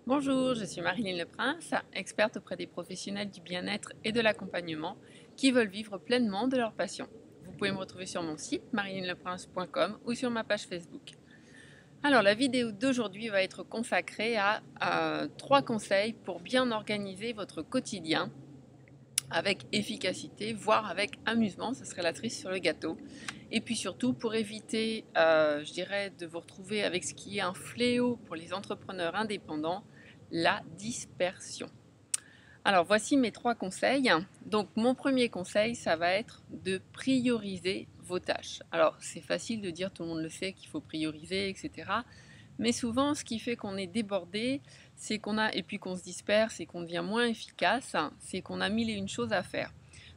Bonjour, je suis Marilyn Leprince, experte auprès des professionnels du bien-être et de l'accompagnement qui veulent vivre pleinement de leur passion. Vous pouvez me retrouver sur mon site marilynleprince.com ou sur ma page Facebook. Alors la vidéo d'aujourd'hui va être consacrée à 3 conseils pour bien organiser votre quotidien avec efficacité, voire avec amusement, ça serait la cerise sur le gâteau. Et puis surtout pour éviter, je dirais, de vous retrouver avec ce qui est un fléau pour les entrepreneurs indépendants, la dispersion. Alors voici mes 3 conseils. Donc mon premier conseil, ça va être de prioriser vos tâches. Alors c'est facile de dire, tout le monde le sait, qu'il faut prioriser, etc. Mais souvent, ce qui fait qu'on est débordé, c'est qu'on a, et puis qu'on se disperse et qu'on devient moins efficace, c'est qu'on a mille et une choses à faire.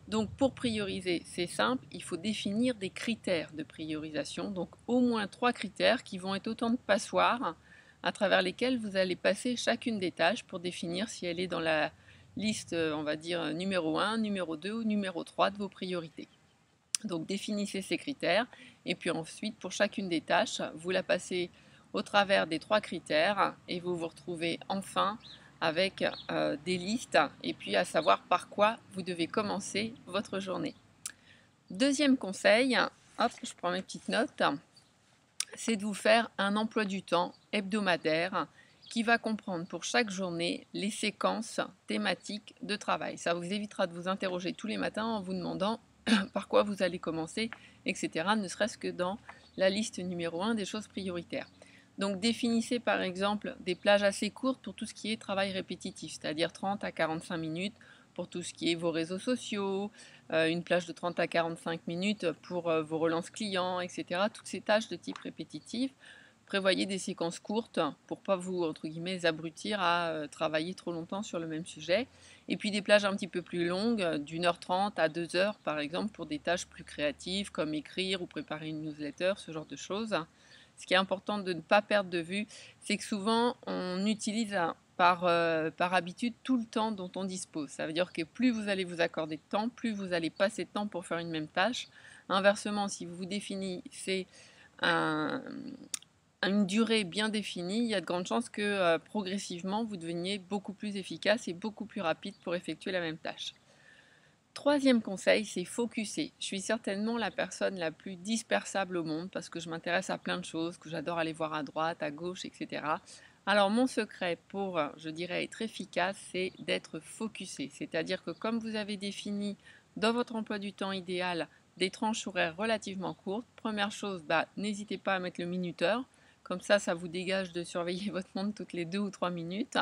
Donc pour prioriser, c'est simple, il faut définir des critères de priorisation, donc au moins 3 critères qui vont être autant de passoires à travers lesquels vous allez passer chacune des tâches pour définir si elle est dans la liste, on va dire, numéro 1, numéro 2 ou numéro 3 de vos priorités. Donc définissez ces critères et puis ensuite pour chacune des tâches, vous la passez au travers des 3 critères et vous vous retrouvez enfin avec des listes et puis à savoir par quoi vous devez commencer votre journée. Deuxième conseil, hop, je prends mes petites notes, c'est de vous faire un emploi du temps hebdomadaire qui va comprendre pour chaque journée les séquences thématiques de travail. Ça vous évitera de vous interroger tous les matins en vous demandant par quoi vous allez commencer, etc., ne serait-ce que dans la liste numéro 1 des choses prioritaires. Donc définissez par exemple des plages assez courtes pour tout ce qui est travail répétitif, c'est-à-dire 30 à 45 minutes pour tout ce qui est vos réseaux sociaux, une plage de 30 à 45 minutes pour vos relances clients, etc. Toutes ces tâches de type répétitif. Prévoyez des séquences courtes pour ne pas vous, entre guillemets, abrutir à travailler trop longtemps sur le même sujet. Et puis des plages un petit peu plus longues, d'1h30 à 2 heures par exemple, pour des tâches plus créatives comme écrire ou préparer une newsletter, ce genre de choses. Ce qui est important de ne pas perdre de vue, c'est que souvent on utilise par habitude tout le temps dont on dispose. Ça veut dire que plus vous allez vous accorder de temps, plus vous allez passer de temps pour faire une même tâche. Inversement, si vous définissez un, une durée bien définie, il y a de grandes chances que progressivement vous deveniez beaucoup plus efficace et beaucoup plus rapide pour effectuer la même tâche. Troisième conseil, c'est focuser. Je suis certainement la personne la plus dispersable au monde parce que je m'intéresse à plein de choses, que j'adore aller voir à droite, à gauche, etc. Alors mon secret pour, je dirais, être efficace, c'est d'être focusé. C'est-à-dire que comme vous avez défini dans votre emploi du temps idéal des tranches horaires relativement courtes, première chose, n'hésitez pas à mettre le minuteur. Comme ça vous dégage de surveiller votre montre toutes les 2 ou 3 minutes.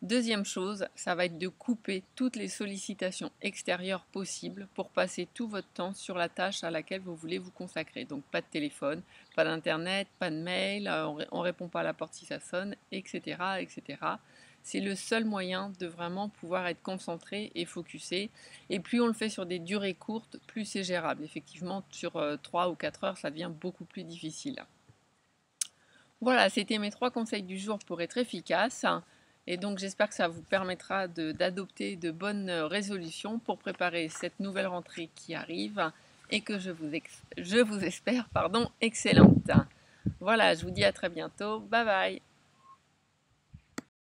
Deuxième chose, ça va être de couper toutes les sollicitations extérieures possibles pour passer tout votre temps sur la tâche à laquelle vous voulez vous consacrer. Donc pas de téléphone, pas d'internet, pas de mail, on ne répond pas à la porte si ça sonne, etc. etc. C'est le seul moyen de vraiment pouvoir être concentré et focusé. Et plus on le fait sur des durées courtes, plus c'est gérable. Effectivement, sur 3 ou 4 heures, ça devient beaucoup plus difficile. Voilà, c'était mes 3 conseils du jour pour être efficace. Et donc j'espère que ça vous permettra d'adopter de bonnes résolutions pour préparer cette nouvelle rentrée qui arrive et que je vous espère excellente. Voilà, je vous dis à très bientôt. Bye bye.